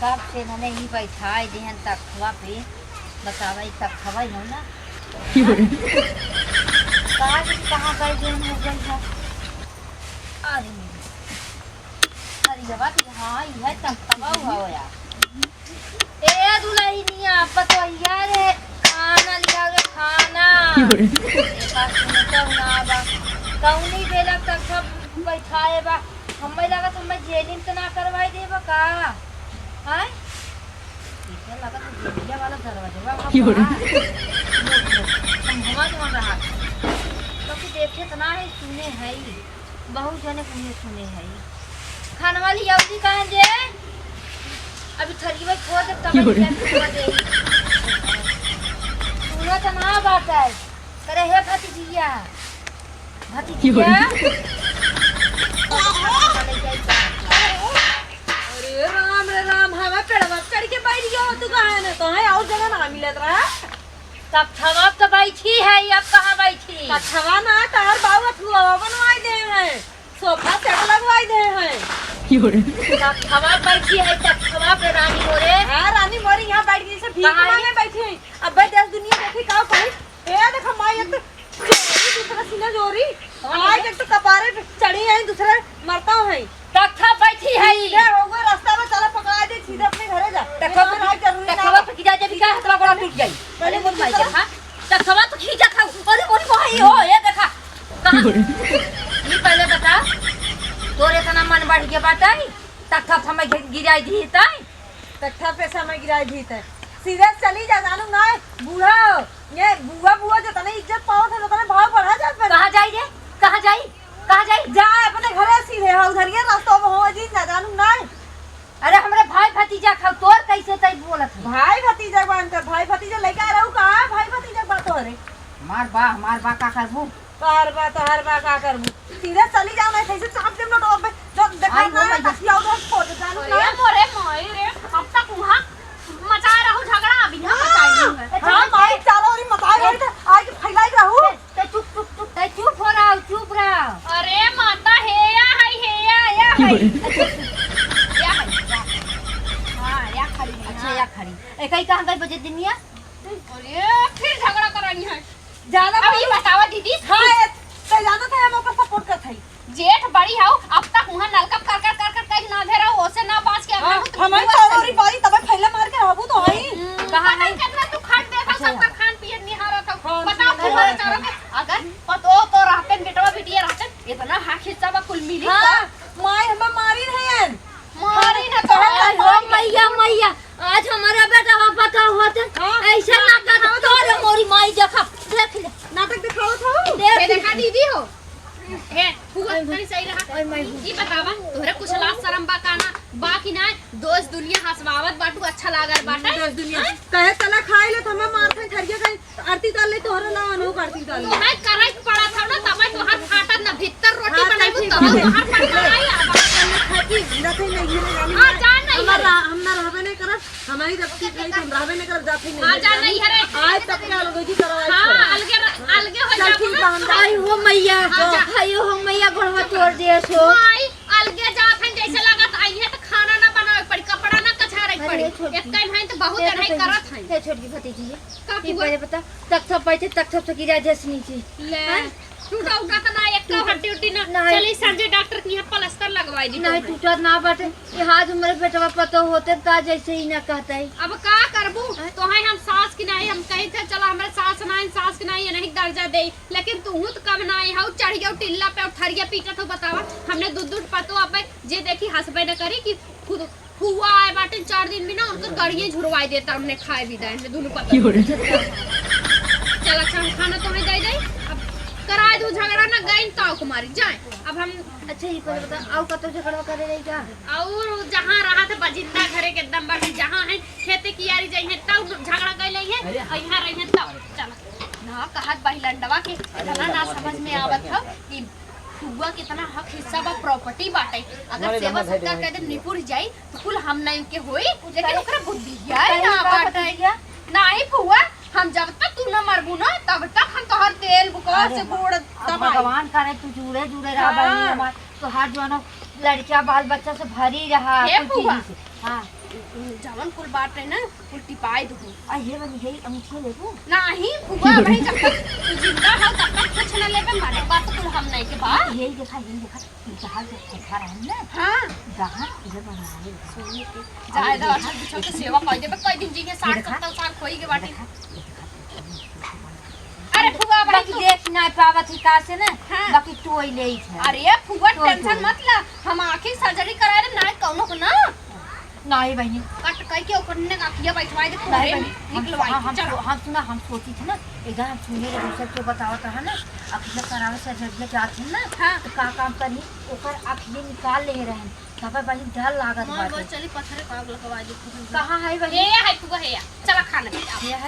कब से मैंने ही बैठाए देहन तखवा पे बतावा ही तखवा ही हो ना कहाँ गए देहन हो गई है। अरे अरे जवा हाँ यह तखवा हुआ यार। ए दुल्हनिया पतोहिया रे खाना लिया रे खाना कौनी बेला तक सब बैठाए बा हमें लगा तो मैं जेलिंग तो ना करवाई देबा का हैं इसे लगा तो जेलिया वाला दरवाजा हम जवान रहा क्योंकि देखे तो ना है सुने है बहुत जने सुने है खाने वाली यौदी कहाँ जे अभी थरी में खो दे तब दे सुना तो ना बात है करे हे भतीजिया अरे राम रे राम हवा पेड़वा चढ़ के बैठ गयो तू कहां है तो है और जगह ना मिलत रहा तब थवा तो बैठी है अब कहां बैठी थवा ना तार बाबू थुआ बनवाई दे हैं सोफा सेट लगवाई दे हैं तब थवा बैठी है तब थवा पे रानी मोरे हां रानी मोरी यहां बैठ गई से भीख मांगे बैठी अब भाई देश दुनिया देखी का भाई ए देखो माई एक दूसरा सीना जोरी आज एक तो कपारे चढ़ी है दूसरा मरता है तख्ता बैठी है ये होगा रास्ता में चला पकड़ा दे सीधे अपने घरे जा तख्ता पे खींचा जब क्या हाथ में टूट गई पहले बोल माई हां तख्ता तो खींचा था अरे मोरी भाई हो ये देखा कहां ये पहले बता तोरे तना मन बढ़ गया बाटाई तख्ता समय गिराई दी ताई तख्ता पे समय गिराई दी थे सीधे चली जा जानू ना बूढ़ा ये बुआ जो तने इज्जत पाओ था तने भाव बढ़ा जा कहां जाई रे कहां जाई जा अपने घरे सीधे हो उधर ये रास्ता में हो जी ना जानू ना अरे हमरे भाई भतीजा खाओ तोर कैसे तई बोलत भाई भतीजा बांध भाई भतीजा लेके आ रहू कहां भाई भतीजा बात हो रे मार बा का करबू हर बार का करबू सीधे चली जाओ मैं कैसे चाप दे नो पे जो देखा ना तकिया उधर फोड़ जानू ना मोरे मोई रे अब तक वहां मचा रहू झगड़ा अभी ना मचाई हां माई चलो और मचाई रही आज फैलाई रहू ते चुप हो रहा अरे माता हे या है हां या खड़ी है अच्छा या खड़ी ए कई कहां गई बजे दिनिया अरे फिर झगड़ा करानी है जाना अब ये बतावा दीदी हां ते जाना था हम ओकर सपोर्ट कर थई जेठ बड़ी हाउ अब तक वहां नलका कर कहीं ना धे रहो ओसे ना बाज के हमारी चौरी बारी तब फैला मार के रहबू तो हई कहां नहीं कितना तू खाट देखा सब कर खान पिए नहीं हारा था बताओ तुम्हारे चारों के अगर पतो तो रहते बेटवा बिटिया रहते इतना हाथ खिस्सा बा कुल मिली हां माई हम मारी रहन मारी ना ओ मैया आज हमारा बेटा पता होते ऐसे ना कर तोरे मोरी माई देखा देख ले नाटक दिखाओ था ये देखा दीदी हो हे हुआ तनी सही रहा ई बतावा तोरे कुछ लाज शरम बा काना बाकी ना दोस्त दुनिया हंसवावत बाटू अच्छा लागल बाटा दोस्त दुनिया कहे तला खाई ले तमे मार थे ठरिया कहीं आरती कर ले तोहरा ना अनु आरती कर ले तोहे करे पड़ा था ना तब तो हाथ फाटत ना भीतर रोटी बनाइबू तो बाहर पड़ाई आ खाती रखे नहीं है आ जान नहीं हम ना रहबे नहीं करब हमारी रखती नहीं हम रहबे नहीं करब जाती नहीं आ जान नहीं है आज तक के लोग जी करो हां अलगे हो जा आई हो मैया आयो हो मैया घरवा तोड़ दे सो आई अलगे जात हैं जैसे लागत आई है तो खाना ना बनावे पड़ी कपड़ा ना कछारे पड़ी एक टाइम है तो बहुत अढ़ाई करत हैं ये छोटी भतीजी का ये पहले बता तक सब बैठे तक सब गिरा जैसनी थी ले टूटा उटा तो ना एक तो हड्डी उड्डी ना चली संजय डॉक्टर की यहाँ प्लास्टर लगवाई दी नहीं टूटा ना बाटे ये हाथ हमारे पेटवा पतो होते ता जैसे ही ना कहता है अब का करबू तो है हम सास की नहीं हम कही थे चला हमारे सास की नहीं नहीं दर्जा दे लेकिन तू तो कब नहीं हाउ चढ़ गया टिल्ला पे उठरिया पीटा तो बतावा हमने दूध पतो अब जे देखी हंसबे न करी कि खुद हुआ है बाटे 4 दिन भी ना उनको गड़िए झुरवाई देता हमने खाए भी दाए दोनों पता चल अच्छा खाना तो हमें दे अब कराए दो झगड़ा ना गई ताऊ कुमारी जाए अब हम अच्छा ये पहले बता आओ कतो झगड़ा करे रही का और जहां रहा था बजिंदा घरे के एकदम बाटे जहां है खेते की यारी जाई है तब झगड़ा गई लई है यहां रही है तब चल ना कहत बहिलंडवा के इतना ना समझ में आवत था कि हुआ कितना हक हिस्सा बा प्रॉपर्टी बाटे अगर सेवा सत्कार कर दे निपुर जाई तो कुल हम नहीं के होई लेकिन ओकरा बुद्धि है ना बाटे नहीं फुआ हम जब तक तू न मरबू ना तब तक हम तोहर तेल बुकार से गोड़ दबाई भगवान करे तू जुड़े रहा बहनी हमार तो हाथ जो ना लड़कियां बाल बच्चा से भरी रहा हे कुछ फुआ चीज से हां जवन कुल बात है ना कुल टिपाई दो आ ये बनी गई अंगूठी लेबो नहीं फुआ भाई जब तक तू जिंदा हो तब तक कुछ न लेबे मारे बात कुल हम नहीं के बा यही देखा जहां जो देखा रहे ना हां जहां इधर बना ले सोने के जायदा अच्छा बिछो के सेवा कर देबे कई दिन जी के 60 70 साल खोई के बाटी अरे फुआ भाई बाकी देख ना पावत ही का से ना हाँ। बाकी टोई ले है अरे फुआ टेंशन मत ला हम आंखें सर्जरी कराए रे ना कौनो को ना नहीं बहनी कट कई के ओकर ने आंखिया बैठवाई दे पूरे निकलवाई चलो हम सोची थी ना इधर हम सुने रे दूसरे को बतावत है ना अखिया करावे सर्जरी जात है ना हां तो का काम करनी ओकर अखिया निकाल ले रहे सब बहनी डर लागत मन बाटे चली पत्थर काग लगवा दे कहां है बहनी ये है फुआ है चला खाना ये है